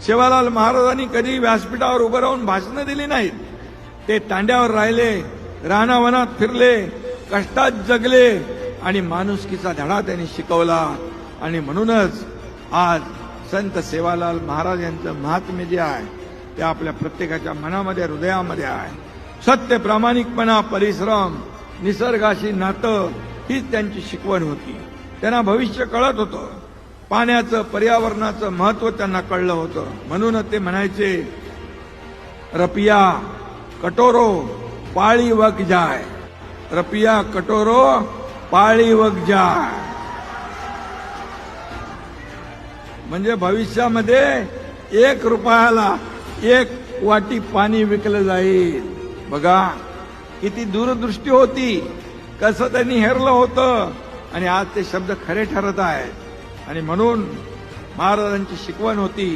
सेवालाल महाराजांनी कधी व्यासपीठावर उभं राहून भाषणं दिली नाहीत. ते तांड्यावर राहिले, रानावनात फिरले, कष्टात जगले आणि माणुसकीचा धडा त्यांनी शिकवला. आणि म्हणूनच आज संत सेवालाल महाराज यांचं महात्म्य जे आहे ते आपल्या प्रत्येकाच्या मनामध्ये, हृदयामध्ये आहे. सत्य, प्रामाणिकपणा, परिश्रम, निसर्गाशी नातं हीच त्यांची शिकवण होती. त्यांना भविष्य कळत होतं. पाण्याचं, पर्यावरणाचं महत्व त्यांना कळलं होतं. म्हणूनच ते म्हणायचे, रपिया कटोरो पाळी वग जाय, रपिया कटोरो पाळी वग जाय. म्हणजे भविष्यामध्ये 1 रुपयाला 1 वाटी पाणी विकलं जाईल. बघा किती दूरदृष्टी होती, कसं त्यांनी हेरलं होतं. आणि आज ते शब्द खरे ठरत आहेत. आणि म्हणून महाराजांची शिकवण होती